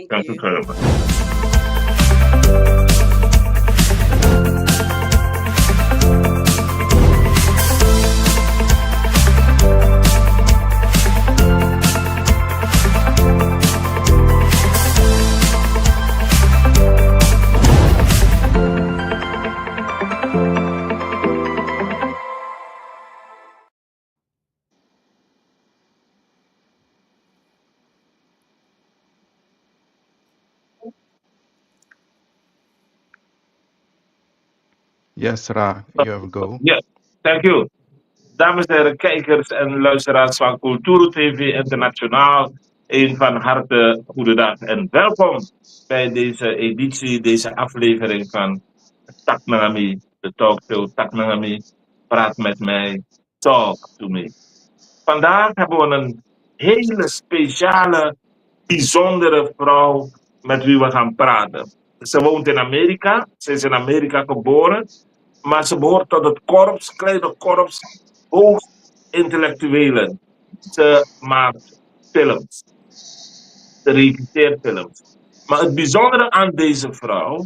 Thank you very much. Yes, Ra, you have a go. Ja, thank you. Dames en heren, kijkers en luisteraars van Cultuur TV Internationaal. Een van harte goedendag en welkom bij deze editie, deze aflevering van Taknangami, de talkshow Taknangami. Praat met mij, talk to me. Vandaag hebben we een hele speciale, bijzondere vrouw met wie we gaan praten. Ze woont in Amerika, ze is in Amerika geboren, maar ze behoort tot het korps, kleine korps, hoogst intellectuelen. Ze maakt films, ze regisseert films. Maar het bijzondere aan deze vrouw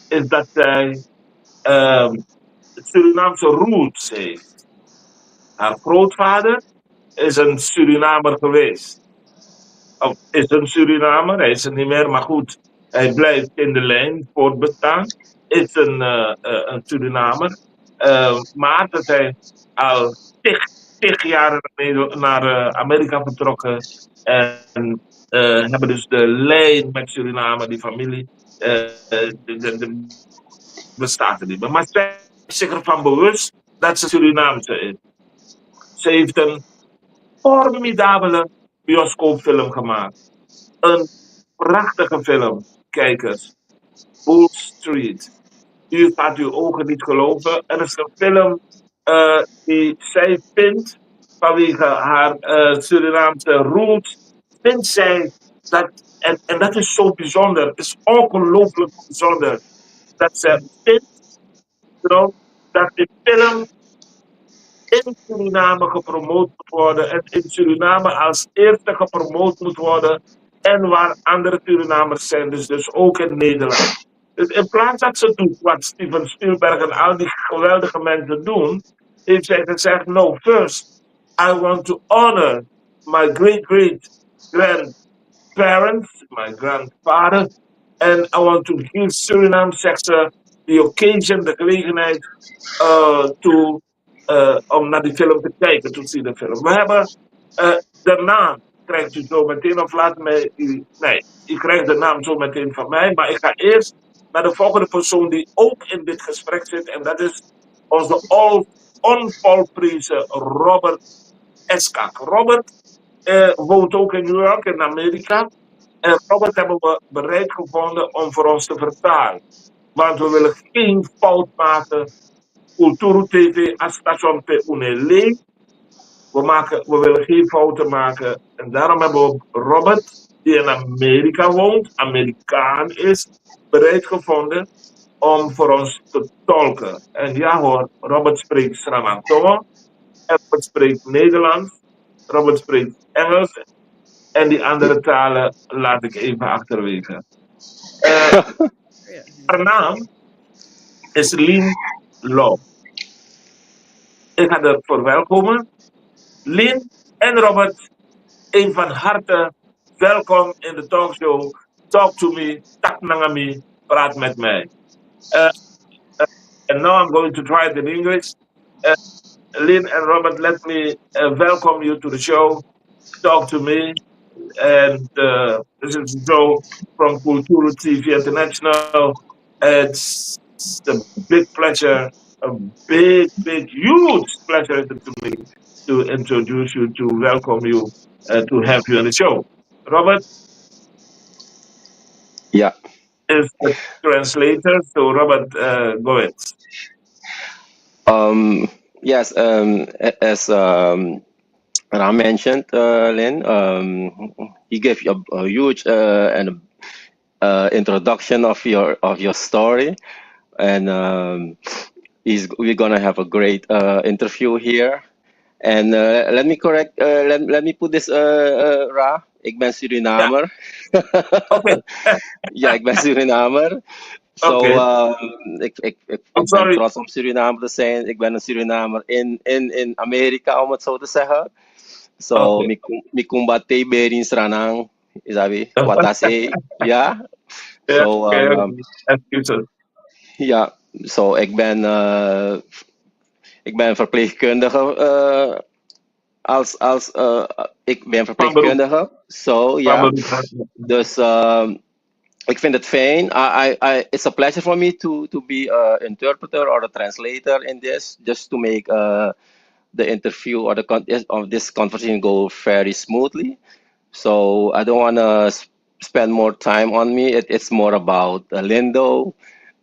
is dat zij Surinaamse roots heeft. Haar grootvader is een Surinamer geweest. Of is een Surinamer, hij is er niet meer, maar goed, hij blijft in de lijn voortbestaan. Is een Surinamer. Maar ze zijn al tig jaren naar Amerika vertrokken. En hebben dus de lijn met Suriname, die familie, bestaat er niet meer. Maar zij is zich ervan bewust dat ze Surinaamse is. Ze heeft een formidabele bioscoopfilm gemaakt. Een prachtige film, kijkers. Bull Street. U gaat uw ogen niet geloven. Er is een film die zij vindt, vanwege haar Surinaamse roots, vindt zij dat, en dat is zo bijzonder, het is ongelooflijk bijzonder, dat ze vindt dat de film in Suriname gepromoot moet worden en in Suriname als eerste gepromoot moet worden en waar andere Surinamers zijn, dus ook in Nederland. Dus in plaats dat ze doet wat Steven Spielberg en al die geweldige mensen doen, heeft zij gezegd, no, first, I want to honor my great-grandparents, my grandfather, and I want to give Suriname sector the occasion, de gelegenheid, om naar die film te kijken, te zien de film. We hebben de naam, krijgt u zo meteen, of laat mij, nee, u krijgt de naam zo meteen van mij, maar ik ga eerst naar de volgende persoon die ook in dit gesprek zit, en dat is onze onvolprezen Robert Eskak. Robert woont ook in New York, in Amerika, en Robert hebben we bereid gevonden om voor ons te vertalen. Want we willen geen fout maken. Cultuur TV als station te unele. We willen geen fouten maken. En daarom hebben we Robert, die in Amerika woont, Amerikaan is, bereid gevonden om voor ons te tolken. En ja hoor, Robert spreekt Sramantoa, Robert spreekt Nederlands, Robert spreekt Engels. En die andere talen laat ik even achterwege. Haar naam is Lynn Dow. Ik ga er verwelkomen. Lynn en Robert, een van harte welkom in de talkshow Talk to Me, Taknangami, praat met mij. And now I'm going to try it in English. Lynn and Robert, let me welcome you to the show, Talk to Me. And this is Joe from Cultural TV International. It's a big pleasure, a big, huge pleasure to me to introduce you, to welcome you, to have you on the show. Robert Yeah. is the translator, so Robert, go ahead. Yes, as Ram mentioned, Lynn, he gave you a huge and introduction of your story, and we're gonna have a great interview here. En let me correct, let me put this, Ra. Ik ben Ja, Surinamer. oké. Ja, ik ben Surinamer. So, Oké. I'm ik ben sorry. trots om Surinamer te zijn. Ik ben een Surinamer in Amerika, om het zo te zeggen. So, Oké. mi kumbate berin sranang, isabi, watase, ja. Ja, So, oké. Excuses. ja, so ik ben verpleegkundige, ik ben Van beroep. verpleegkundige, so, Van ja. beroep. Dus ik vind het fijn. It's a pleasure for me to be an interpreter or a translator in this, just to make the interview or of this conversation go very smoothly. So I don't want to spend more time on me. It's more about Lynn Dow,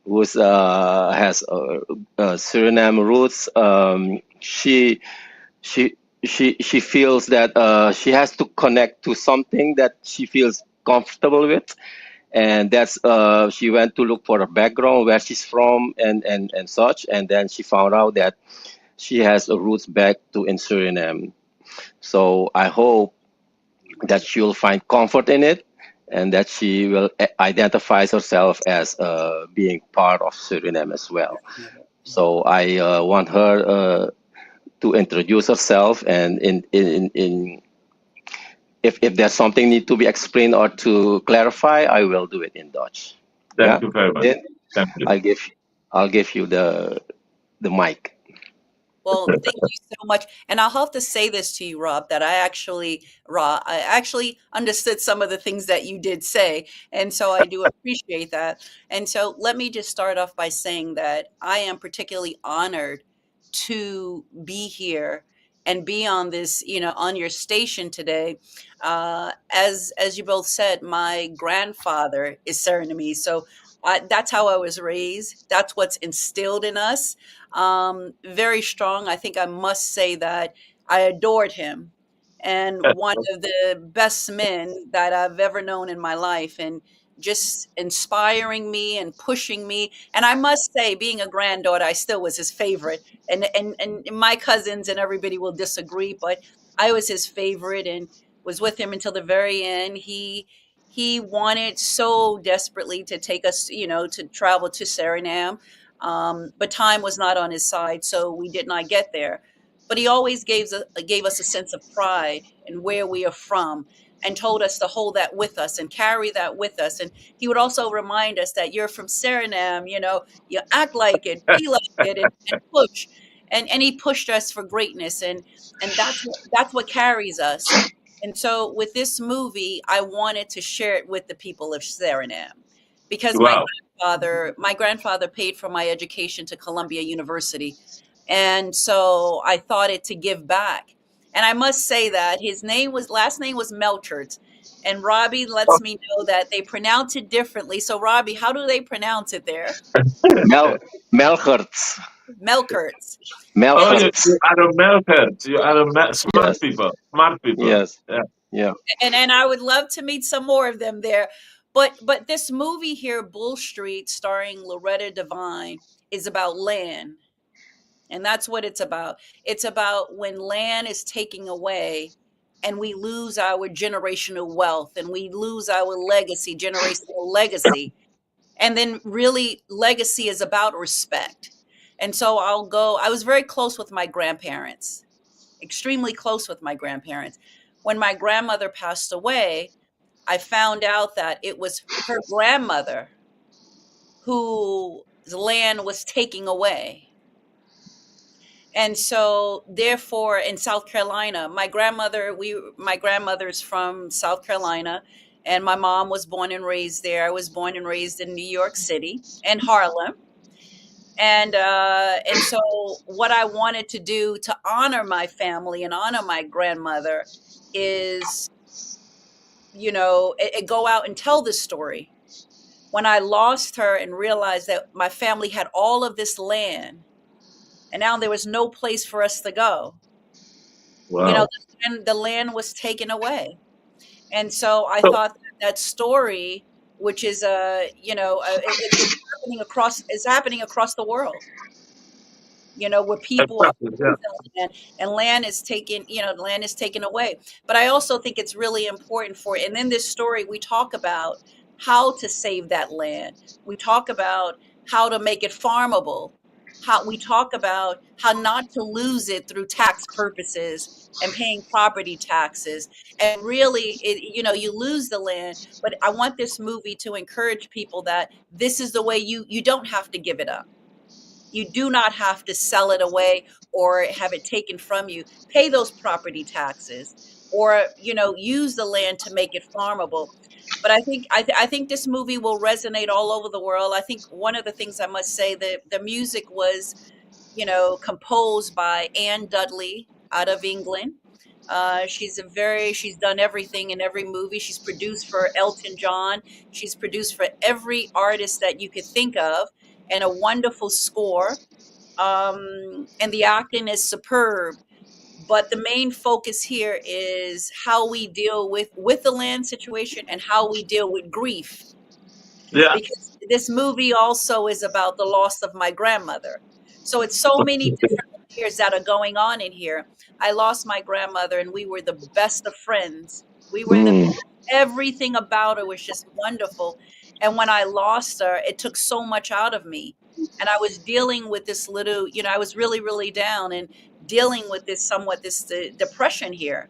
who's has Suriname roots. She she feels that she has to connect to something that she feels comfortable with, and that's she went to look for a background where she's from and such, and then she found out that she has a roots back to in Suriname. So I hope that she'll find comfort in it, and that she will identify herself as being part of Suriname as well. So I want her to introduce herself, and if there's something need to be explained or to clarify, I will do it in Dutch. Thank Yeah, you very much. then Thank you. I'll give you the mic. Well, thank you so much. And I'll have to say this to you, Rob, that I actually understood some of the things that you did say. And so I do appreciate that. And so let me just start off by saying that I am particularly honored to be here and be on this, on your station today. As you both said, my grandfather is Surinamese. So that's how I was raised. That's what's instilled in us, very strong. I think I must say that I adored him, and one of the best men that I've ever known in my life, and just inspiring me and pushing me. And I must say, being a granddaughter, I still was his favorite. And my cousins and everybody will disagree, but I was his favorite and was with him until the very end. He wanted so desperately to take us, to travel to Suriname, but time was not on his side, so we did not get there. But he always gave us a sense of pride in where we are from, and told us to hold that with us and carry that with us. And he would also remind us that you're from Suriname, you act like it, be like it, and push. And he pushed us for greatness, and that's what carries us. And so with this movie, I wanted to share it with the people of Suriname, because Wow. my grandfather paid for my education to Columbia University. And so I thought it to give back. And I must say that his last name was Melcherts. And Robbie lets me know that they pronounce it differently. So Robbie, how do they pronounce it there? Mel Melcherts. Melcherts. Oh, And Melcherts. you are a Melcherts. You are smart Yes. people. Smart people. Yes. Yeah. Yeah. and I would love to meet some more of them there. But this movie here, Bull Street, starring Loretta Devine, is about land. And that's what it's about. It's about when land is taken away and we lose our generational wealth and we lose our legacy, generational legacy. And then really legacy is about respect. And so I was very close with my grandparents, extremely close with my grandparents. When my grandmother passed away, I found out that it was her grandmother whose land was taken away. And so therefore in South Carolina, my grandmother's from South Carolina, and my mom was born and raised there. I was born and raised in New York City and Harlem. And so what I wanted to do to honor my family and honor my grandmother is, go out and tell this story. When I lost her and realized that my family had all of this land, and now there was no place for us to go. Wow. The land was taken away. And so I thought that story, which is it's happening across the world. where people Exactly. Yeah. hold the land and land is taken, land is taken away. But I also think it's really important and in this story, we talk about how to save that land. We talk about how to make it farmable. How we talk about how not to lose it through tax purposes and paying property taxes. And really, you lose the land. But I want this movie to encourage people that this is the way you don't have to give it up. You do not have to sell it away or have it taken from you. Pay those property taxes or, use the land to make it farmable. But I think this movie will resonate all over the world. I think one of the things I must say, the music was, composed by Anne Dudley out of England. She's done everything in every movie. She's produced for Elton John. She's produced for every artist that you could think of, and a wonderful score. And the acting is superb. But the main focus here is how we deal with the land situation and how we deal with grief, Yeah. because this movie also is about the loss of my grandmother. So it's so many different layers that are going on in here. I lost my grandmother and we were the best of friends. We were the Mm. Everything about her was just wonderful. And when I lost her, it took so much out of me. And I was dealing with this little, I was really, really down and dealing with this depression here.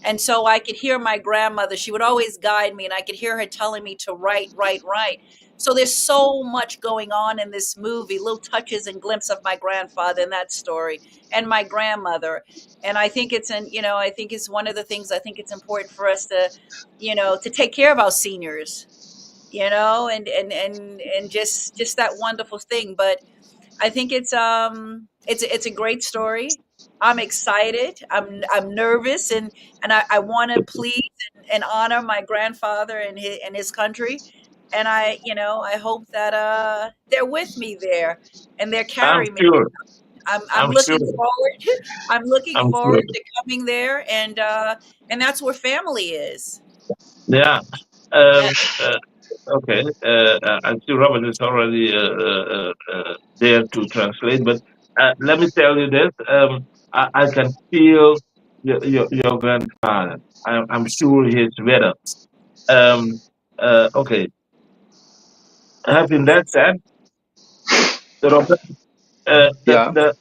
And so I could hear my grandmother, she would always guide me, and I could hear her telling me to write, write, write. So there's so much going on in this movie, little touches and glimpses of my grandfather in that story and my grandmother. And I think I think it's one of the things I think it's important for us to, to take care of our seniors, and just that wonderful thing. But I think it's a great story. I'm excited. I'm nervous, and I want to please and honor my grandfather and his country. And I hope that they're with me there and they're I'm carrying me. sure. I'm I'm sure. looking forward. I'm looking I'm sure. forward to coming there, and that's where family is. Yeah. Yeah. Okay. I see Robert is already there to translate, but let me tell you this. I can feel your grandfather. I'm sure he's with us. Um, okay. Having that said, Robert, Yeah,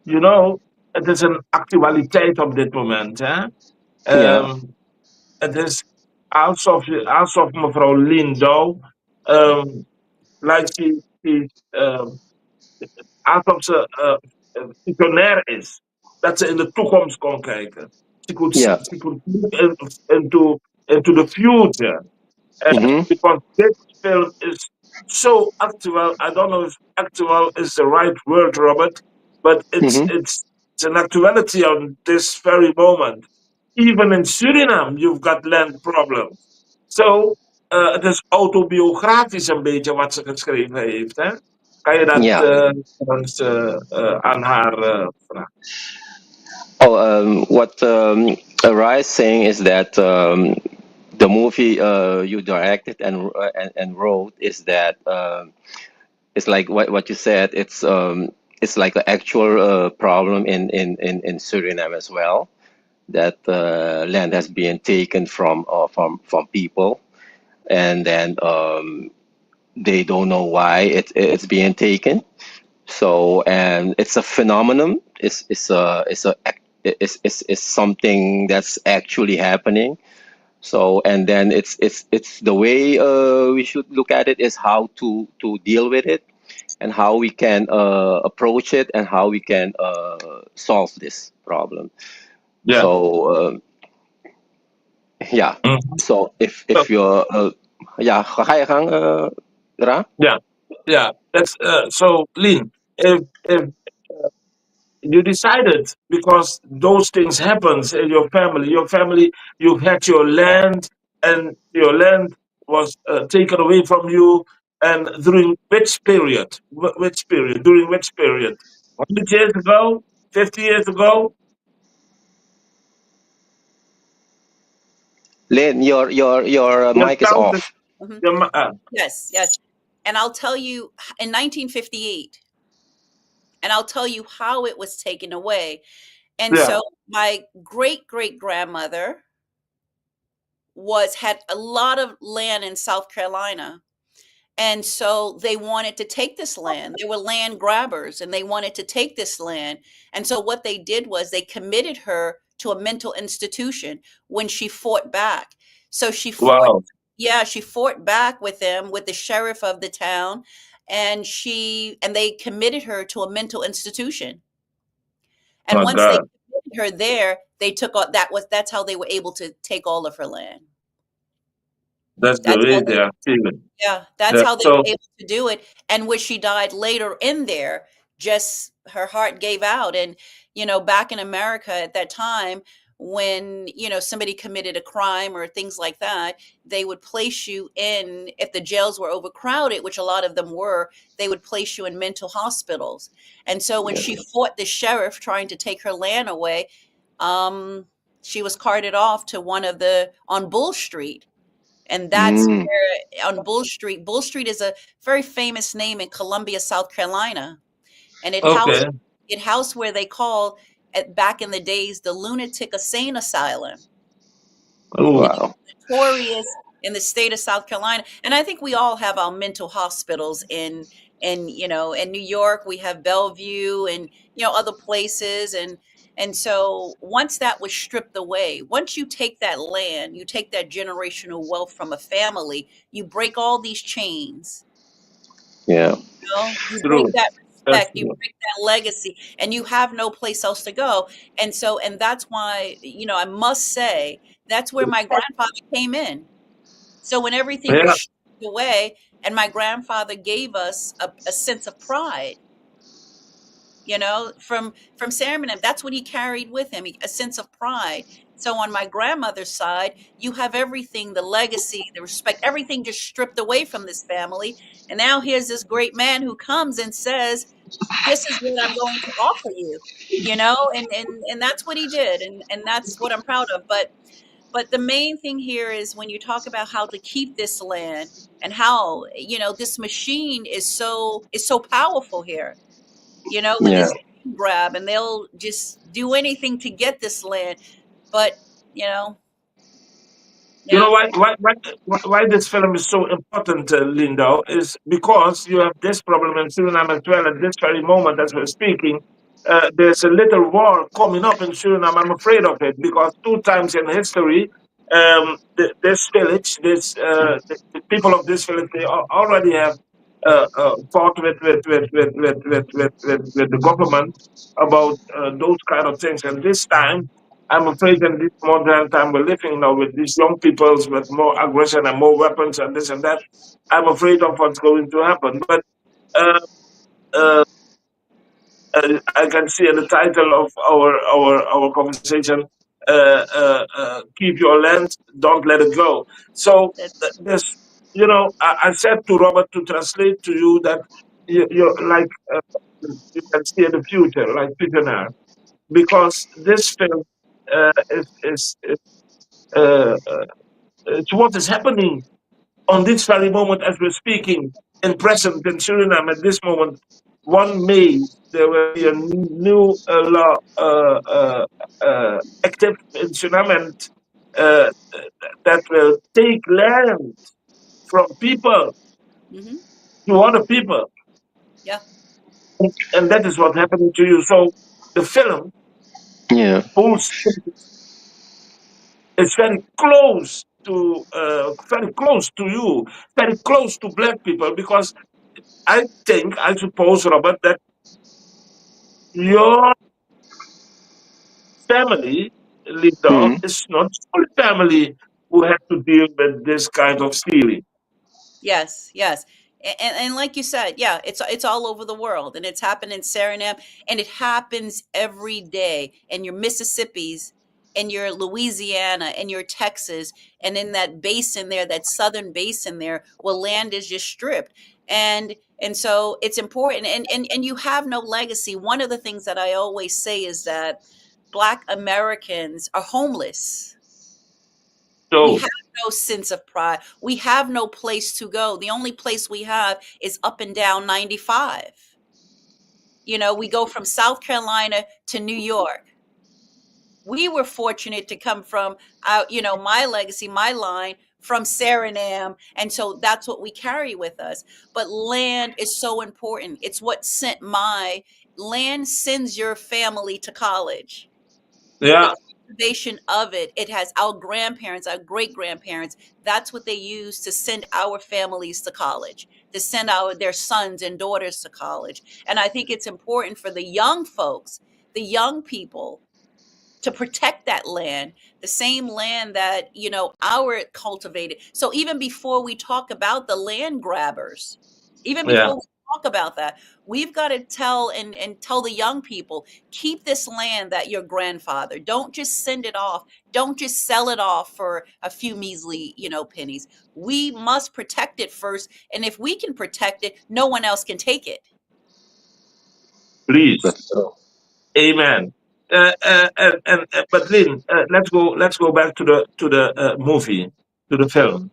you know, het is een actualiteit op dit moment. Hè? yeah, Het is alsof mevrouw Lynn Dow, like alsof ze visionair is. Dat ze in de toekomst kon kijken. yeah. She could look into the future. Mm-hmm. Because this film is so actual. I don't know if actual is the right word, Robert, but Mm-hmm. it's an actuality on this very moment. Even in Suriname, you've got land problems. So, het is autobiografisch een beetje wat ze geschreven heeft. Hè? Kan je dat Yeah. ons, aan haar vragen? Oh, what Rai is saying is that the movie you directed and wrote is that it's like what you said. It's like an actual problem in Suriname as well. That land has been taken from people, and then they don't know why it's being taken. So, and it's a phenomenon. It's something that's actually happening. So, and then it's the way we should look at it is how to deal with it and how we can approach it and how we can solve this problem. Yeah. So, yeah. Mhm. So So, if you're ja, ga je gang, Ra? yeah. Yeah. That's so, Lynn. If you decided because those things happens in your family, you had your land and your land was taken away from you, and during which period, which period, during which period, 100 years ago, 50 years ago? Lynn, your Just mic is count it. off. Mhm. Your Yes, yes. And I'll tell you, in 1958, and I'll tell you how it was taken away. And Yeah. so my great great grandmother had a lot of land in South Carolina. And so they wanted to take this land. They were land grabbers and they wanted to take this land. And so what they did was they committed her to a mental institution when she fought back. So she fought, Wow. yeah, she fought back with them, with the sheriff of the town, and they committed her to a mental institution. And My once they God. committed her there, they took all that's how they were able to take all of her land. That's the That's how way they they are feeling. Yeah, that's Yeah. how they were So, able to do it, and when she died later in there, just her heart gave out, and, back in America at that time, when, somebody committed a crime or things like that, they would place you in if the jails were overcrowded, which a lot of them were, they would place you in mental hospitals, and so when Yeah. she fought the sheriff trying to take her land away, um, she was carted off to on Bull Street, and that's Mm. where on Bull Street is a very famous name in Columbia, South Carolina, and okay. it housed where they called back in the days the lunatic insane asylum. You know, Wow. notorious in the state of South Carolina, and I think we all have our mental hospitals in New York. We have Bellevue and other places, and so once that was stripped away, once you take that land, you take that generational wealth from a family, you break all these chains. Yeah. You break True. that That's respect, you true. break that legacy, and you have no place else to go. And that's why, I must say, that's where my grandfather came in. So when everything was Yeah. stripped away, and my grandfather gave us a sense of pride, from Saramonim, that's what he carried with him, a sense of pride. So on my grandmother's side, you have everything, the legacy, the respect, everything just stripped away from this family. And now here's this great man who comes and says, this is what I'm going to offer you, and that's what he did. And that's what I'm proud of. But the main thing here is when you talk about how to keep this land and how, this machine is so powerful here, with Yeah. this land grab, and they'll just do anything to get this land. But, you know, You know yeah, why this film is so important, Linda, is because you have this problem in Suriname as well. At this very moment, as we're speaking, there's a little war coming up in Suriname. I'm afraid of it because two times in history, this village, the people of this village, they already have fought with the government about those kind of things, and this time. I'm afraid in this modern time we're living now with these young peoples with more aggression and more weapons and this and that. I'm afraid of what's going to happen. But uh, uh, I can see in the title of our conversation, "Keep your land, don't let it go." So that's this, I said to Robert to translate to you that you're like you can see in the future, like Peter, because this film is uh, to what is happening on this very moment as we're speaking in present in Suriname at this moment. 1 May, there will be a new law active in Suriname and, uh, that will take land from people hmm to other people. yeah, And that is what's happening to you. So the film Yeah. pulls is very close to you, very close to black people, because I suppose, Robert, that your family, Linda, Mm. is not the only family who have to deal with this kind of stealing. yes, yes. And like you said, yeah, it's all over the world, and it's happened in Suriname, and it happens every day in your Mississippi's, in your Louisiana, and your Texas, and in that basin there, that southern basin there, where land is just stripped. And so it's important, and you have no legacy. One of the things that I always say is that Black Americans are homeless. We So, have no sense of pride. We have no place to go. The only place we have is up and down 95. We go from South Carolina to New York. We were fortunate to come from, my legacy, my line from Suriname. And so that's what we carry with us. But land is so important. It's what sent land sends your family to college. The Yeah, cultivation of it has our grandparents, our great grandparents. That's what they use to send our families to college, to send their sons and daughters to college. And I think it's important for the young folks, the young people, to protect that land, the same land that, our cultivated. So even before we talk about the land grabbers, even yeah. before we talk about that, we've got to tell the young people, keep this land that your grandfather, don't just send it off. Don't just sell it off for a few measly, pennies. We must protect it first. And if we can protect it, no one else can take it. Please. That's true. Amen. But Lynn, let's go back to the movie, to the film.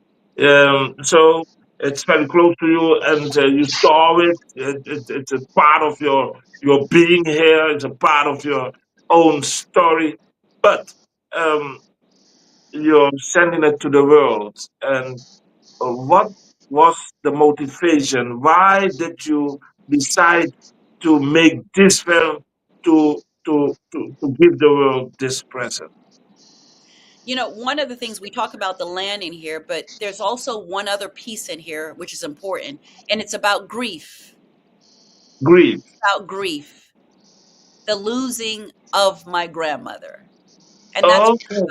So it's very close to you, and you saw it. It's a part of your being here. It's a part of your own story. But um, you're sending it to the world. And what was the motivation? Why did you decide to make this film to give the world this present? One of the things we talk about the land in here, but there's also one other piece in here which is important, and it's about grief. Grief. About grief, the losing of my grandmother, and that's Okay.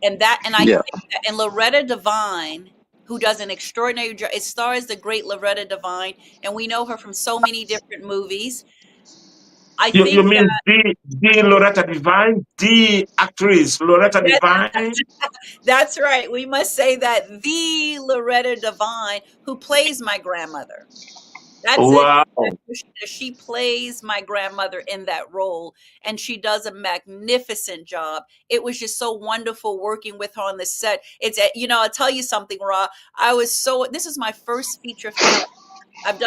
and I Yeah. think that, and Loretta Devine, who does an extraordinary job. It stars the great Loretta Devine, and we know her from so many different movies. I You think mean the Loretta Devine, the actress Loretta that Devine? that's right. We must say that the Loretta Devine, who plays my grandmother. That's it. Wow. She plays my grandmother in that role, and she does a magnificent job. It was just so wonderful working with her on the set. I'll tell you something, Ra. This is my first feature film. I've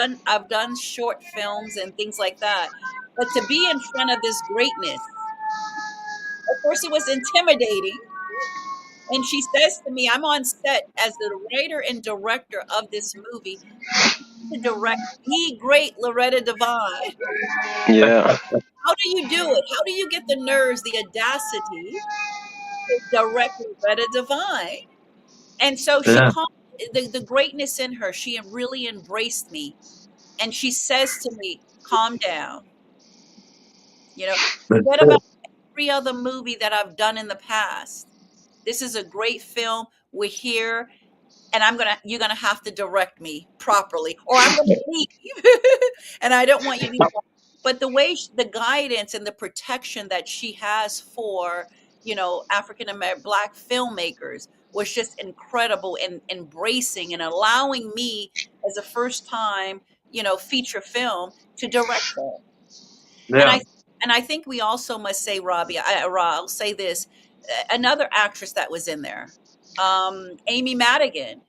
done short films and things like that. But to be in front of this greatness, of course, it was intimidating. And she says to me, I'm on set as the writer and director of this movie to direct the great Loretta Devine. Yeah. How do you do it? How do you get the nerves, the audacity to direct Loretta Devine? And so she Yeah. called the greatness in her. She really embraced me. And she says to me, calm down. Forget about every other movie that I've done in the past. This is a great film. We're here, and you're gonna have to direct me properly, or I'm gonna leave. And I don't want you to. But the guidance and the protection that she has for, African American Black filmmakers was just incredible, and embracing and allowing me as a first time, feature film to direct her. And Yeah. I think we also must say, Robbie, I'll say this, another actress that was in there, Amy Madigan.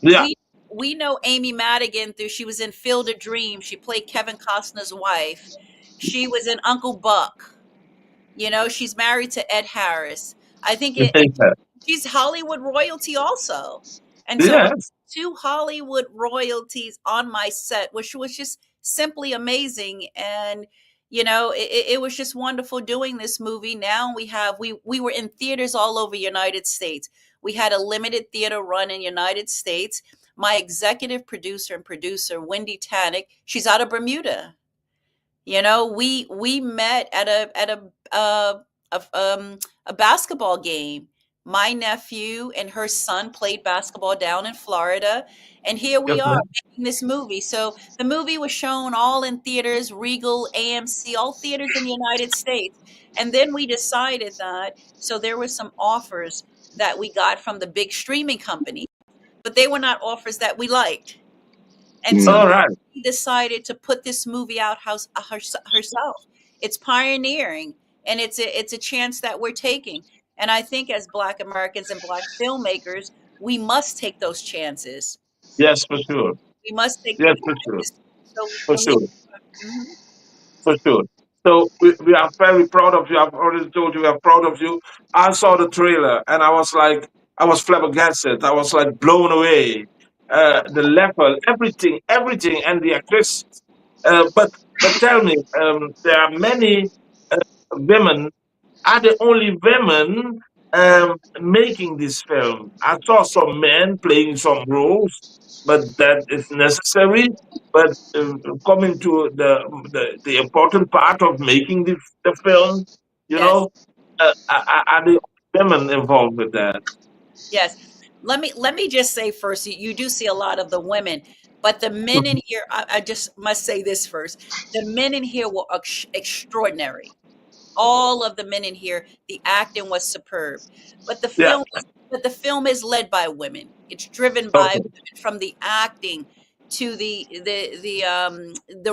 Yeah. We know Amy Madigan through, she was in Field of Dreams. She played Kevin Costner's wife. She was in Uncle Buck. She's married to Ed Harris. I think she's Hollywood royalty also. And so Yes. two Hollywood royalties on my set, which was just simply amazing. And it was just wonderful doing this movie. Now we were in theaters all over United States. We had a limited theater run in United States. My executive producer and producer, Wendy Tannick, she's out of Bermuda. We met at a basketball game. My nephew and her son played basketball down in Florida, and here we are Okay. making this movie. So the movie was shown all in theaters, Regal, AMC, all theaters in the United States. And then we decided that, so there were some offers that we got from the big streaming company, but they were not offers that we liked. And so All Mm. right. she decided to put this movie out herself. It's pioneering, and it's a chance that we're taking. And I think as Black Americans and Black filmmakers, we must take those chances. Yes, for sure. We must take Yes, those for sure. chances. So For when we, sure. mhm. for sure. So we are very proud of you. I've already told you we are proud of you. I saw the trailer and I was flabbergasted. I was like blown away. The level, everything, and the actress. But tell me, there are many women are the only women making this film. I saw some men playing some roles, but that is necessary. But coming to the important part of making the film, you Yes. know, are the women involved with that? Yes. Let me just say first, you do see a lot of the women, but the men in here, I just must say this first. The men in here were extraordinary. All of the men in here, the acting was superb. But the Yeah. film but the film is led by women. It's driven by Okay. women, from the acting to the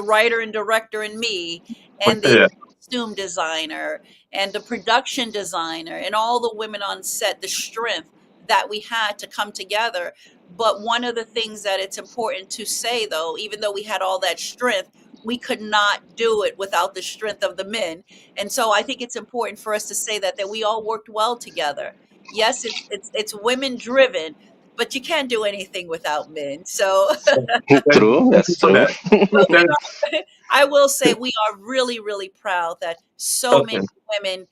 writer and director and me, and the Yeah. costume designer and the production designer and all the women on set, the strength that we had to come together. But one of the things that it's important to say, though, even though we had all that strength, we could not do it without the strength of the men. And so I think it's important for us to say that we all worked well together. Yes, it's women driven, but you can't do anything without men. So True, Thank you that's for true. that. but we Thanks. are I will say we are really, really proud that so many Okay. women,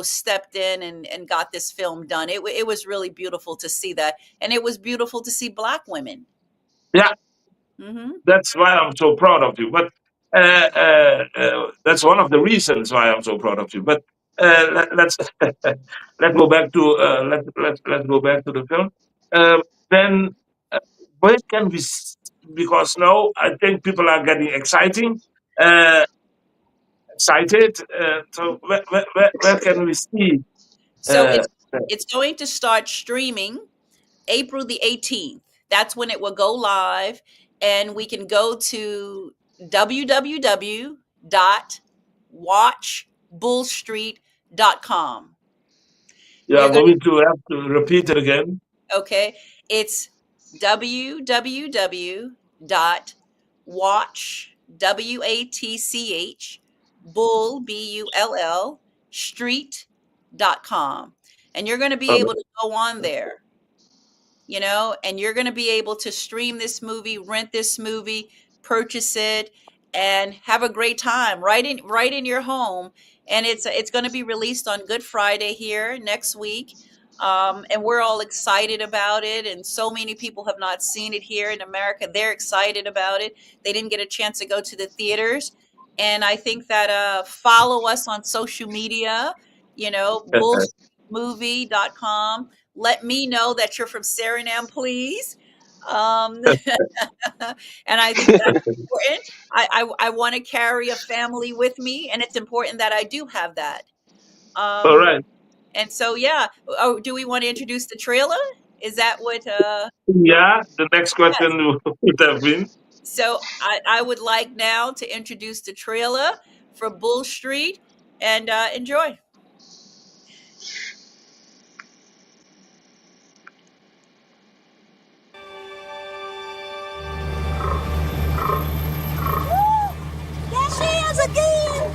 stepped in and got this film done. It was really beautiful to see that. And it was beautiful to see Black women. Yeah. Hmm. That's why I'm so proud of you. But that's one of the reasons why I'm so proud of you. But let's let's go back to let's go back to the film. Then where can we? Because now I think people are getting uh, excited. So where can we see? So Uh, it's going to start streaming April the 18th. That's when it will go live. And we can go to www.watchbullstreet.com. you We are are going to, going to have to repeat it again. okay, it's www.watch, WATCH, bull, BULL, street.com. And you're going to be Uh, able to go on there, and you're going to be able to stream this movie, rent this movie, purchase it, and have a great time right in your home. And it's going to be released on Good Friday here next week. And we're all excited about it. And so many people have not seen it here in America. They're excited about it. They didn't get a chance to go to the theaters. And I think that follow us on social media, bullmovie.com. Let me know that you're from Suriname, please. And I think that's important. I want to carry a family with me, and it's important that I do have that. all Um, right. and so, yeah. Oh, do we want to introduce the trailer? Is that what? Yeah. The next Yes. question would have been. So I would like now to introduce the trailer for Bull Street, and enjoy. There she is again!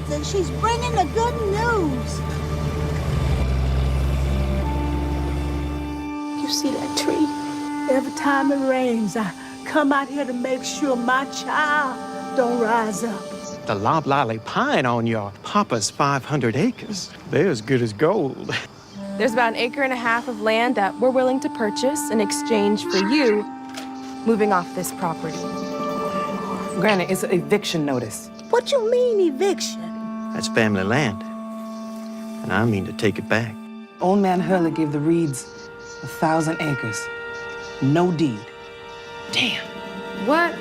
Then she's bringing the good news. You see that tree? Every time it rains, I come out here to make sure my child don't rise up. The loblolly pine on your papa's 500 acres. They're as good as gold. There's about 1.5 acres of land that we're willing to purchase in exchange for you moving off this property. Granny, it's an eviction notice. What you mean eviction? That's family land, and I mean to take it back. Old man Hurley gave the Reeds 1,000 acres. No deed. Damn. What?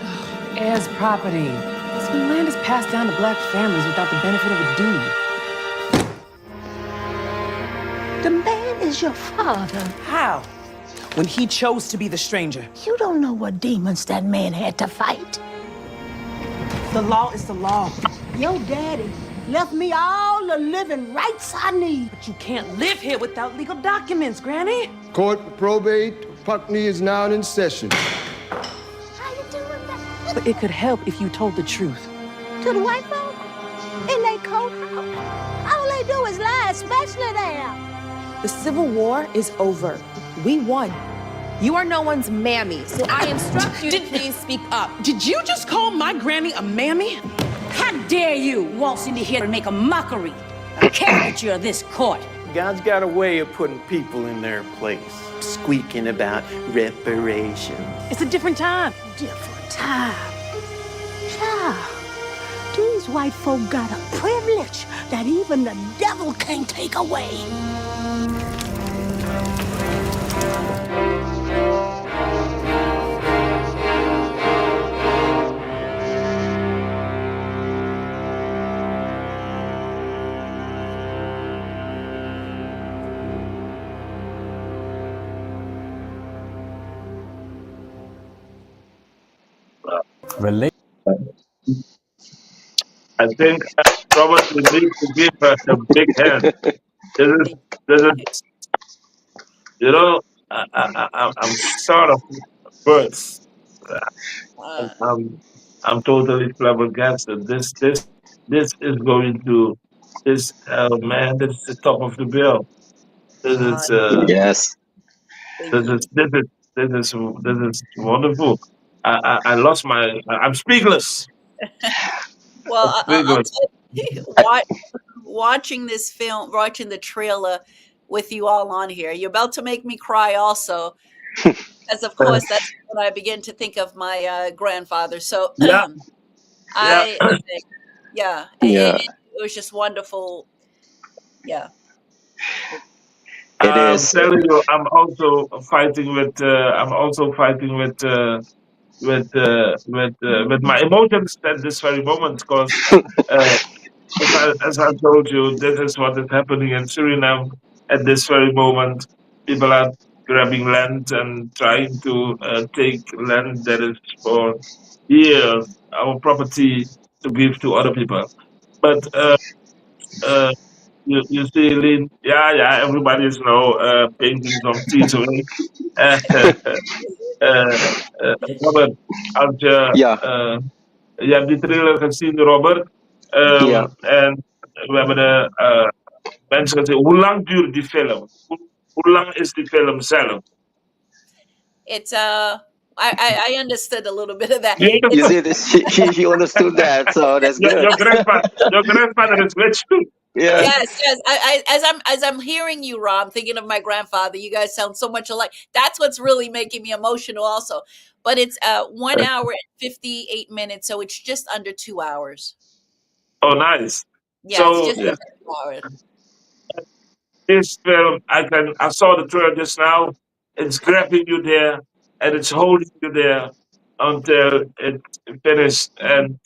Heirs property. It's when land is passed down to black families without the benefit of a deed. The man is your father. How? When he chose to be the stranger. You don't know what demons that man had to fight. The law is the law. Your daddy left me all the living rights I need. But you can't live here without legal documents, Granny. Court for probate, Puckney is now in session. How you doing that? But it could help if you told the truth. To the white folk? in their courthouse. All they do is lie, especially there. The Civil War is over. We won. You are no one's mammy, so I instruct you to please speak up. Did you just call my granny a mammy? How dare you waltz into here and make a mockery, a caricature of this court? God's got a way of putting people in their place, squeaking about reparations. It's a different time. Different time. Child, these white folk got a privilege that even the devil can't take away. I think Robert will need to give her a big hand. This is, you know, I'm short of words. I'm totally flabbergasted. This is going to this. Oh man, this is the top of the bill. This is Yes. this is this is this is wonderful. I lost my. I'm speechless. Well, I'll Speechless. tell you, watching this film, watching the trailer with you all on here, you're about to make me cry also. As of course, that's when I begin to think of my grandfather. So Yeah, yeah. I, yeah, Yeah, it was just wonderful. Yeah. it I'm is. telling you, I'm also fighting with. I'm also fighting with my emotions at this very moment because, as I told you, this is what is happening in Suriname at this very moment. People are grabbing land and trying to take land that is for years our property to give to other people. But uh, you see, Lynn, yeah, everybody is now painting some trees away. Robert, als je, Yeah, je hebt die trailer gezien, Robert, yeah. en we hebben de mensen gezegd, hoe lang duurt die film? Hoe lang is die film zelf? It's I understood a little bit of that. You You understand? see, she understood that, so that's good. Your grandfather is with you. Yeah. Yes. As I'm hearing you, Rob, I'm thinking of my grandfather. You guys sound so much alike. That's what's really making me emotional, also. But it's 1 hour and 58 minutes, so it's just under 2 hours. Oh, nice. Yeah, it's So just under 2 hours. this film, I saw the trailer just now. It's grabbing you there and it's holding you there until it's finished. And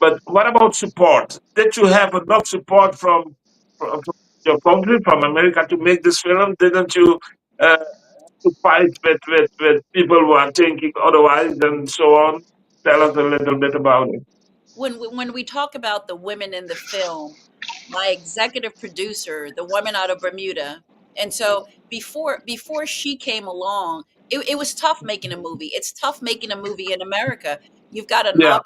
but what about support? Did you have enough support from your country, from America, to make this film? Didn't you uh, to fight with people who are thinking otherwise and so on? Tell us a little bit about it. When we talk about the women in the film, my executive producer, the woman out of Bermuda, and so before she came along, it was tough making a movie. It's tough making a movie in America. You've got to Yeah.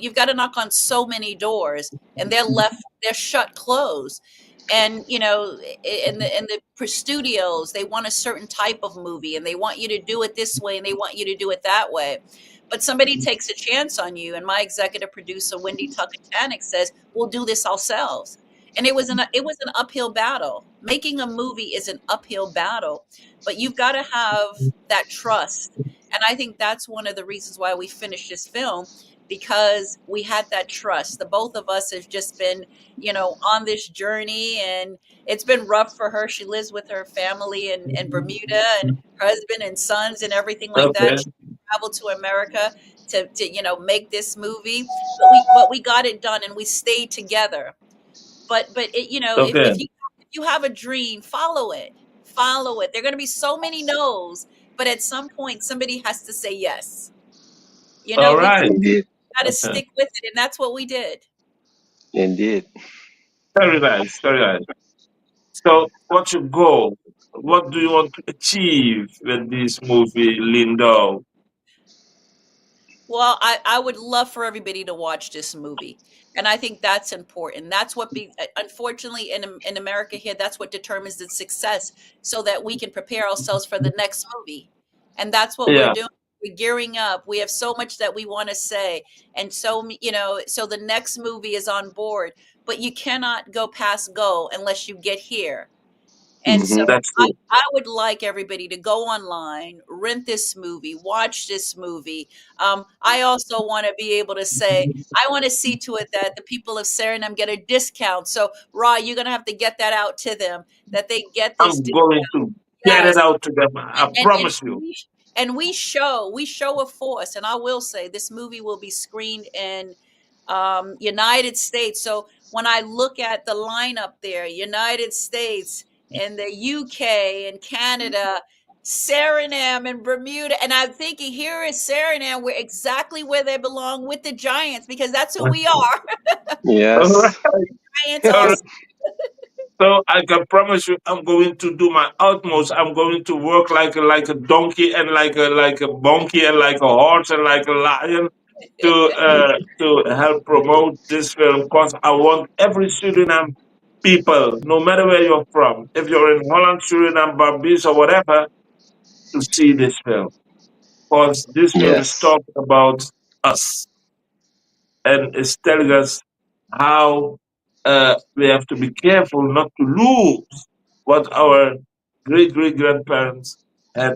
you've got to knock on so many doors, and they're shut closed. And in the studios, they want a certain type of movie, and they want you to do it this way, and they want you to do it that way. But somebody takes a chance on you, and my executive producer, Wendy Tuckatanik, says, "We'll do this ourselves." And it was an uphill battle. Making a movie is an uphill battle, but you've got to have that trust. And I think that's one of the reasons why we finished this film, because we had that trust. The both of us have just been, on this journey, and it's been rough for her. She lives with her family in Bermuda, and her husband and sons and everything like Okay. that. She traveled to America to make this movie, but we got it done, and we stayed together. But Okay. if you have a dream, follow it. Follow it. There are going to be so many no's, but at some point somebody has to say yes. All We right. Indeed. got to stick with it, and that's what we did. Indeed. Very nice. Very nice. So, what's your goal? What do you want to achieve with this movie, Lynn Dow? Well, I would love for everybody to watch this movie. And I think that's important. That's what unfortunately in America here, that's what determines the success so that we can prepare ourselves for the next movie. And that's what we're Yeah, doing. We're gearing up. We have so much that we want to say. And so, so the next movie is on board, but you cannot go past go unless you get here. And so Hmm. that's I, true. I would like everybody to go online, rent this movie, watch this movie. I also want to be able to say, I want to see to it that the people of Suriname get a discount. So, Ra, you're going to have to get that out to them, that they get this I'm going to get Yes, it out to them. I and promise you. we show a force, and I will say this movie will be screened in United States. So when I look at the lineup there, United States and the UK and Canada, Suriname and Bermuda, and I'm thinking here is Suriname, we're exactly where they belong with the Giants because that's who we are. All right. Yes. Giants All right. also. So I can promise you, I'm going to do my utmost. I'm going to work like a donkey and like a monkey and like a horse and like a lion to help promote this film. Because I want every Suriname people, no matter where you're from, if you're in Holland, Suriname, Barbados, or whatever, to see this film. Because this film is Yes. talking about us and is telling us how we have to be careful not to lose what our great grandparents had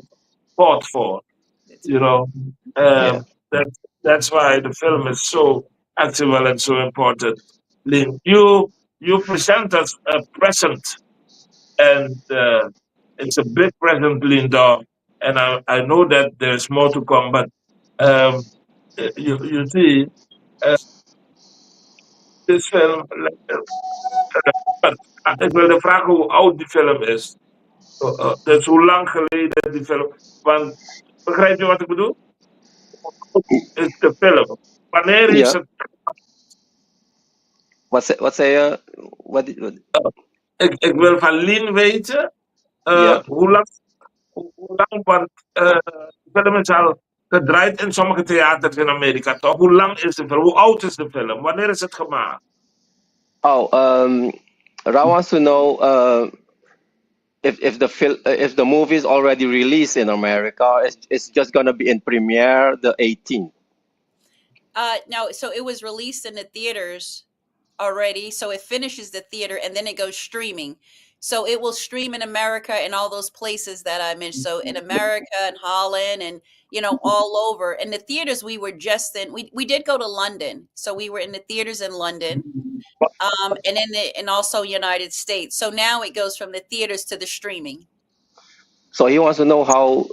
fought for. That's You right. know, Yeah. that's why the film is so actual and so important. Lynn, you present us a present, and it's a big present, Linda. And I know that there's more to come, but um, you see, uh, this film. Ik wilde vragen hoe oud die film is. Dus hoe lang geleden die film. Want begrijp je wat ik bedoel? Hoe oud is de film? Wanneer is Yeah. het? What's a what? Ik wil van Lien weten Yeah. hoe lang. Hoe lang, want de film is al gedraaid in sommige theaters in Amerika, toch? Hoe lang is de film? Hoe oud is de film? Wanneer is het gemaakt? Oh, Ra wants to know if the movie is already released in America. It's just gonna be in premiere the 18th. No, so it was released in the theaters already. So it finishes the theater and then it goes streaming. So it will stream in America and all those places that I mentioned. So in America and Holland and all over. And the theaters we were just in. We did go to London, so we were in the theaters in London, and also United States. So now it goes from the theaters to the streaming. So he wants to know how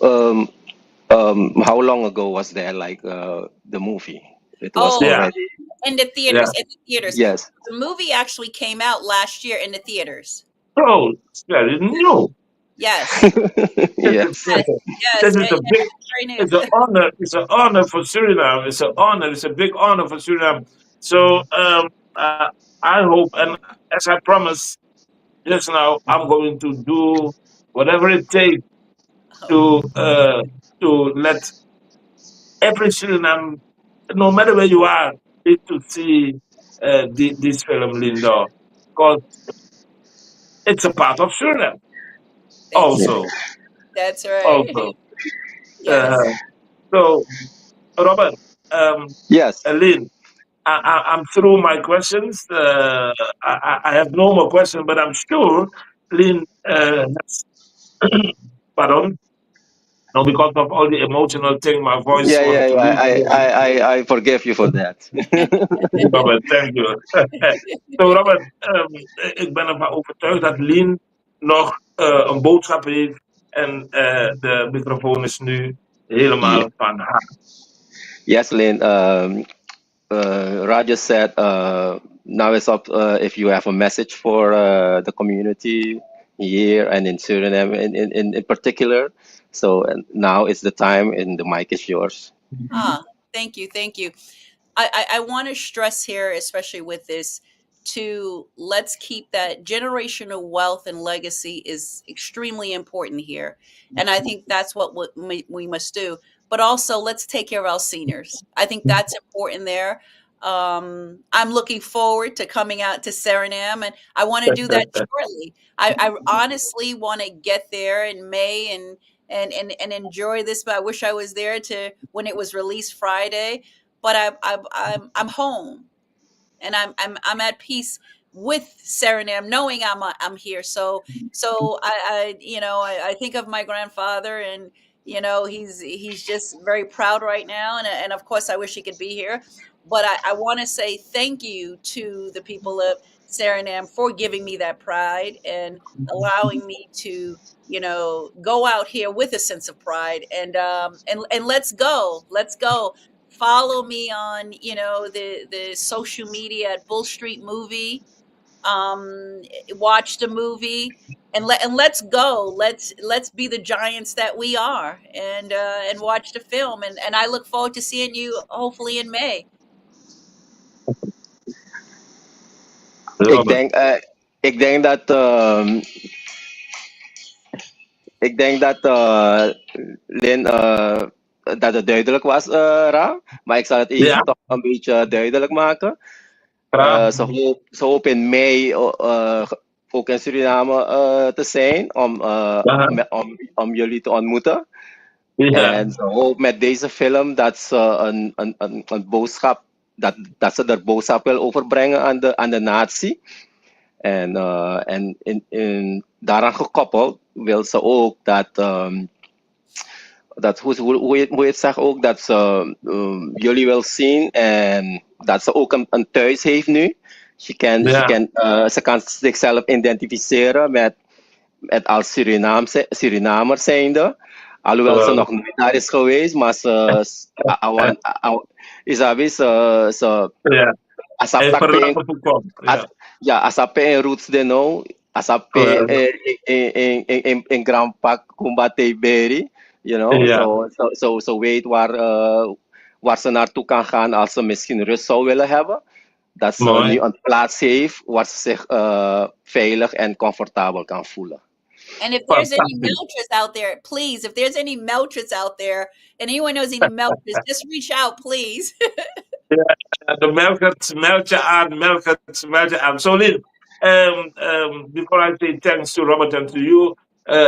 long ago was there like the movie? It was Oh, Yeah, already. in the yeah. theaters, in the theaters. Yes. The movie actually came out last year in the theaters. Oh, very new. Yes, This is Yes. yes, perfect. yes. This is a big. Very new. It's an honor. It's an honor for Suriname. It's an honor. It's a big honor for Suriname. So I hope, and as I promised just now, I'm going to do whatever it takes Oh, to uh, to let every Suriname, no matter where you are, need to see this film, Linda, because it's a part of Suriname. thank you. Also, That's right. also. Yes. Uh, so, Robert, Yes. Lynn, I'm through my questions. I have no more questions, but I'm sure Lynn has, pardon, no, because of all the emotional thing, my voice Yeah, wanted yeah, to yeah. lose again. I forgive you for that. Robert, thank you. So, Robert, ik ben ervan overtuigd dat Lynn nog een boodschap heeft en de microfoon is nu Yeah. helemaal van haar. Yes, Lynn. Roger said now it's up if you have a message for the community here and in Suriname in particular. So and now is the time, and the mic is yours. Ah, thank you. Thank you. I want to stress here, especially with this, to let's keep that generational wealth and legacy is extremely important here. And I think that's what we must do. but also let's take care of our seniors. I think that's important there. I'm looking forward to coming out to Suriname, and I want to do that shortly. I honestly want to get there in May and enjoy this. But I wish I was there to when it was released Friday. But I'm home, and I'm at peace with Suriname, knowing I'm here. So I I think of my grandfather, and he's just very proud right now, and of course I wish he could be here. But I want to say thank you to the people of Suriname for giving me that pride and allowing me to go out here with a sense of pride, and let's go follow me on the social media at Bull Street Movie. Watch the movie, and let's go. Let's be the giants that we are, and watch the film. And I look forward to seeing you hopefully in May. Ik Robert. denk, uh, ik denk dat, ik denk dat Lynn, dat het duidelijk was, Ra. Maar ik zal het Ja, even toch een beetje duidelijk maken. graag. Ze hoop in mei ook in Suriname te zijn Aha. om jullie te ontmoeten. Ja, En ze hoop met deze film dat ze een boodschap, dat ze er boodschap wil overbrengen aan de natie. En daaraan gekoppeld wil ze ook dat hoe je het zegt ook, dat ze jullie wil zien en dat ze ook een thuis heeft nu. Ze kan zichzelf identificeren met als Surinamer zijnde. Alhoewel ze nog nooit daar is geweest, maar ja. Asape Ja. asape en roots de no, asape in Grand Park Kumbate Berry, Ja. so weet waar ze naartoe kan gaan als ze misschien rust zou willen hebben. Dat ze Mooi. nu een plaats heeft waar ze zich veilig en comfortabel kan voelen. And if there's any Melcherts out there, please, if there's any Melcherts out there, and anyone knows any Melcherts, just reach out, please. The Melcherts. So, Lynn, before I say thanks to Robert and to you,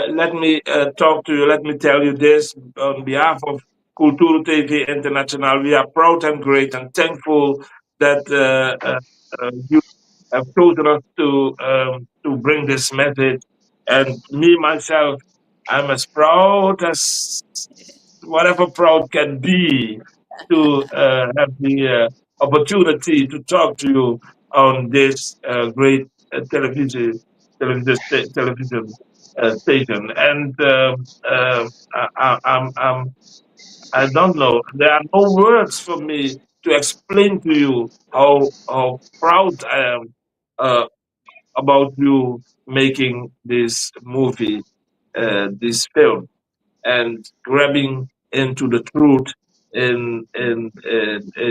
let me talk to you. Let me tell you this on behalf of Cultura TV International. We are proud and great and thankful that you have chosen us to bring this message. And me myself, I'm as proud as whatever proud can be to have the opportunity to talk to you on this great television station. And I don't know. There are no words for me to explain to you how proud I am about you making this movie, this film, and grabbing into the truth in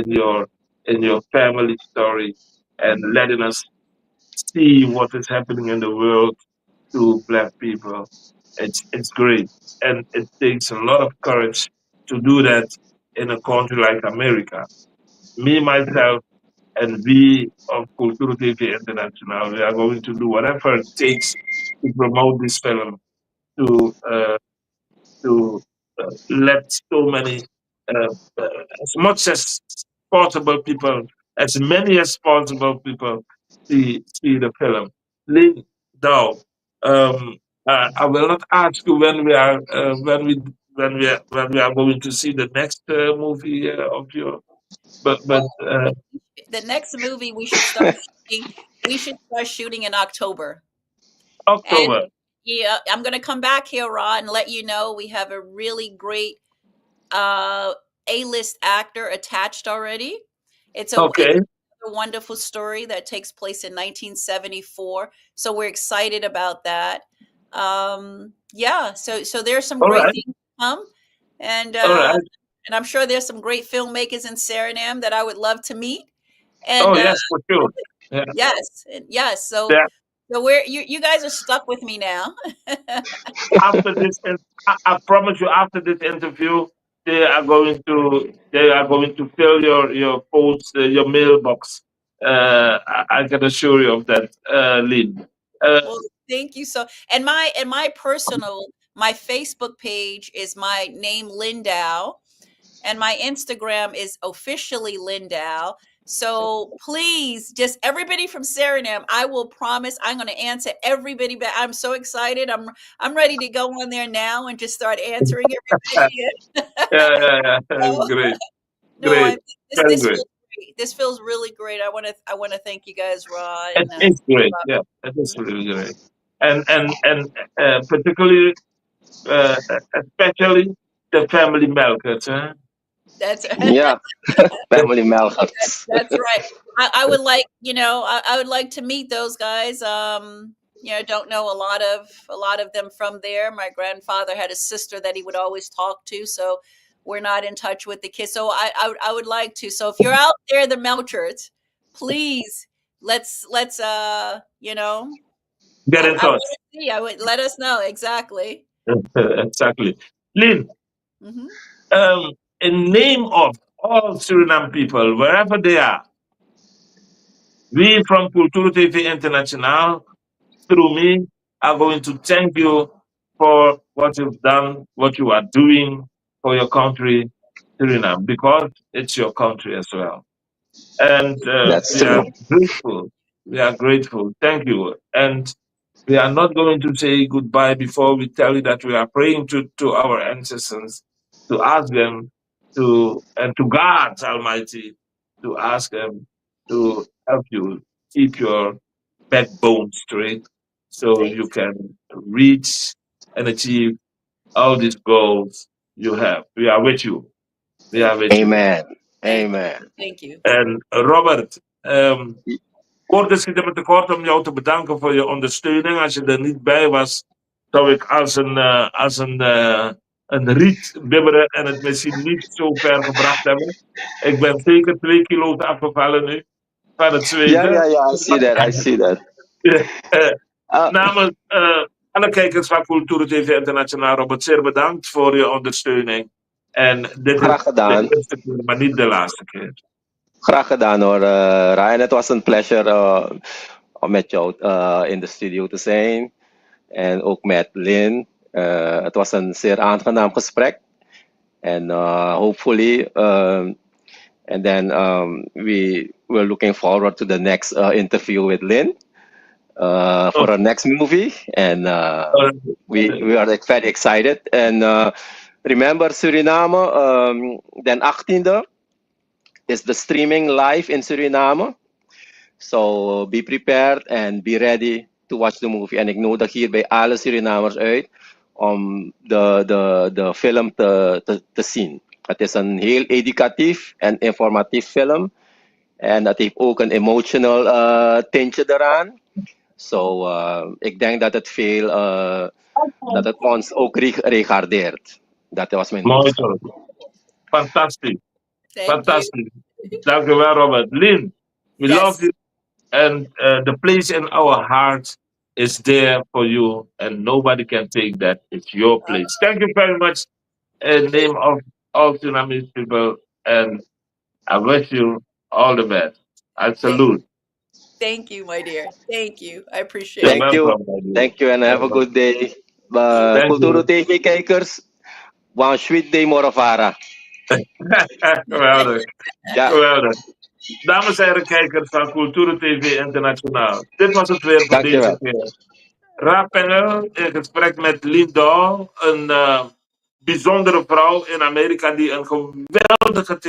your family story, and letting us see what is happening in the world to Black people. It's great, and it takes a lot of courage to do that in a country like America. Me myself and we of Cultura TV International, we are going to do whatever it takes to promote this film, to to let so many, as much as possible people, as many as possible people see the film. Lynn Dow, I will not ask you when we are when we are going to see the next movie of yours, but The next movie we should start shooting. We should start shooting in October. And October. yeah, I'm gonna come back here, Rod, and let you know we have a really great A-list actor attached already. It's Okay. a wonderful story that takes place in 1974. So we're excited about that. Yeah, so there's some All great right. things to come, and All right. and I'm sure there's some great filmmakers in Suriname that I would love to meet. Oh And yes, for sure. Yeah. yes. So Yeah. so you guys are stuck with me now. After this, I promise you, after this interview, they are going to fill your post, your mailbox. I can assure you of that, Lynn. Well, thank you so. And my personal, my Facebook page is my name, Lynn Dow, and my Instagram is officially Lynn Dow. So please, just everybody from Suriname, I will promise I'm going to answer everybody back. I'm so excited. I'm ready to go on there now and just start answering everybody. So, Great, no, great, very this great. feels great. This feels really great. I want to thank you guys, Ra It and is great. Rob. Yeah, it is really great. And particularly, uh, especially the family Melcherts. Huh? That's Yeah, family Melcherts. That's right. I would like, I would like to meet those guys. Don't know a lot of them from there. My grandfather had a sister that he would always talk to, so we're not in touch with the kids. So I would like to. So if you're out there, the Melcherts, please let's Get in I touch. want to see. I would let us know exactly. Exactly. Lynn, Hmm. in name of all Suriname people, wherever they are, we from Cultura TV International, through me, are going to thank you for what you've done, what you are doing for your country, Suriname, because it's your country as well. And That's we are true. grateful. We are grateful. Thank you. And we are not going to say goodbye before we tell you that we are praying to our ancestors, to ask them and to God Almighty, to ask them to help you keep your backbone straight so Thank you can reach and achieve all these goals you have. We are with you. We are thank you. with you. Amen. Thank you. Amen. Thank you. En Robert, kort is het me tekort om jou te bedanken voor je ondersteuning. Als je er niet bij was, zou ik als een riet bibberen en het misschien niet zo ver gebracht hebben. Ik ben zeker 2 kilo afgevallen nu van het Yeah, zweten. yeah, yeah. I see that. I see that. Eh, Uh, Namens alle kijkers van Cultura TV Internationaal, Robert, zeer bedankt voor je ondersteuning. En dit is Graag de gedaan. eerste keer, maar niet de laatste keer. Graag gedaan hoor, Ryan. Het was een pleasure om met jou in de studio te zijn. En ook met Lynn. Het was een zeer aangenaam gesprek. En hopefully, and then we're looking forward to the next interview with Lynn for our next movie. And we are very excited. And remember Suriname, den 18e is the streaming live in Suriname. So be prepared and be ready to watch the movie. En ik nodig hierbij alle Surinamers uit om de film te zien. Het is een heel educatief en informatief film. En dat heeft ook een emotional tintje eraan. So ik denk dat dat het ons ook regardeert. Dat was mijn Mooi boodschap. zo. Fantastisch. Thank you. Fantastisch. Dank u wel, Robert. Lynn, we Yes. love you. And the place in our heart is there for you. And nobody can take that. It's your place. Thank you very much in the name of all Surinamese people. And I wish you all the best. I salute. Thank you, my dear. Thank you. I appreciate You're it. Thank you. welcome, my dear. Thank you and have a Welcome. good day. Thank Cultura you. TV-kijkers, one sweet day Moravara. Geweldig. Ja, Geweldig. Dames en heren kijkers van Cultura TV Internationaal. Dit was het weer voor deze dankjewel. keer. Pengel in gesprek met Lynn Dow, een bijzondere vrouw in Amerika die een geweldige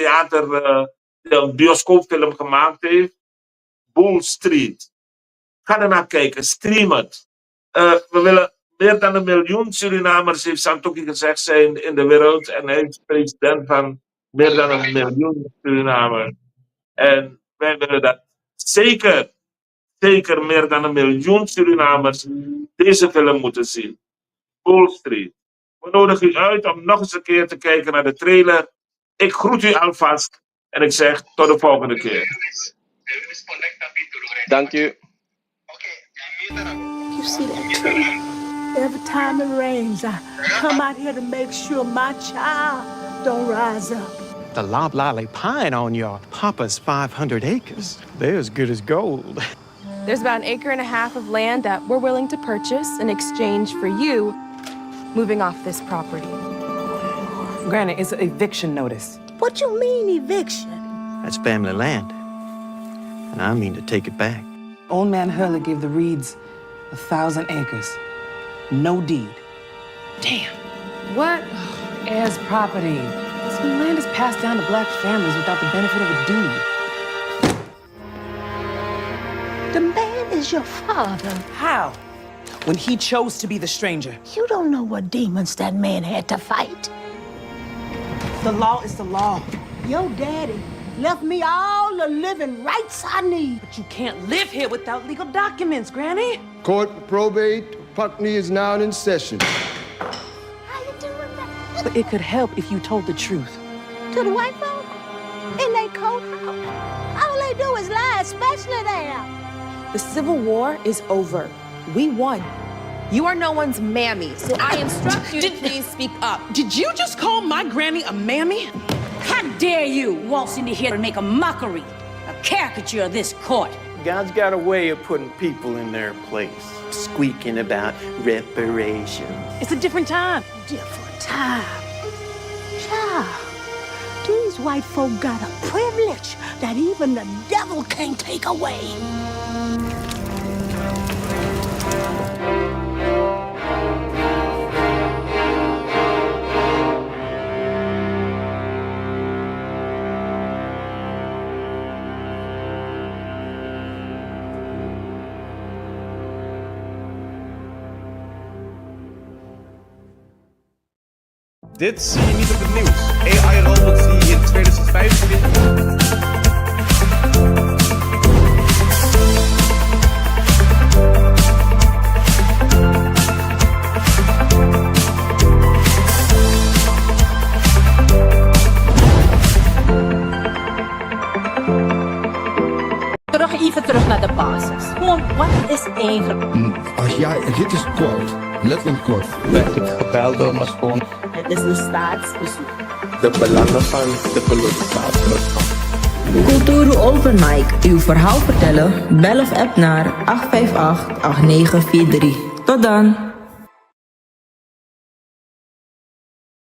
een bioscoopfilm gemaakt heeft. Bull Street. Ga er naar kijken, stream het. We willen meer dan 1 miljoen Surinamers, heeft Santoki gezegd, zijn in de wereld. En hij is president van meer dan 1 miljoen Surinamers. En wij willen dat zeker meer dan 1 miljoen Surinamers deze film moeten zien. Wall Street. We nodigen u uit om nog eens een keer te kijken naar de trailer. Ik groet u alvast en ik zeg tot de volgende keer. Dank u. You see that tree? Every time it rains, I come out here to make sure my child don't rise up. The loblolly pine on your papa's 500 acres. They're as good as gold. There's about an acre and a half of land that we're willing to purchase in exchange for you moving off this property. Granny, it's an eviction notice. What you mean eviction? That's family land. And I mean to take it back. Old man Hurley gave the Reeds 1,000 acres. No deed. Damn. What? Heirs property. This land is passed down to black families without the benefit of a deed. The man is your father. How? When he chose to be the stranger. You don't know what demons that man had to fight. The law is the law. Your daddy left me all the living rights I need. But you can't live here without legal documents, Granny. Court for probate, Putney is now in session. How you doing that? But it could help if you told the truth. To the white folk? In their courthouse? All they do is lie, especially there. The Civil War is over. We won. You are no one's mammy, so I instruct you to please speak up. Did you just call my granny a mammy? How dare you waltz into here and make a mockery, a caricature of this court? God's got a way of putting people in their place, squeaking about reparations. It's a different time. Different time. Child, these white folk got a privilege that even the devil can't take away. Dit zie je niet op het nieuws. AI-robots die in 2025... Even terug naar de basis. Gewoon, wat is eigenlijk... Ach ja, dit is kort. Letterlijk kort. Werd ik gebeld door mijn schoon. Het is een staatsbezoek. De belangen van de kolonisatie. Cultuur Open Mic. Uw verhaal vertellen? Bel of app naar 858-8943. Tot dan!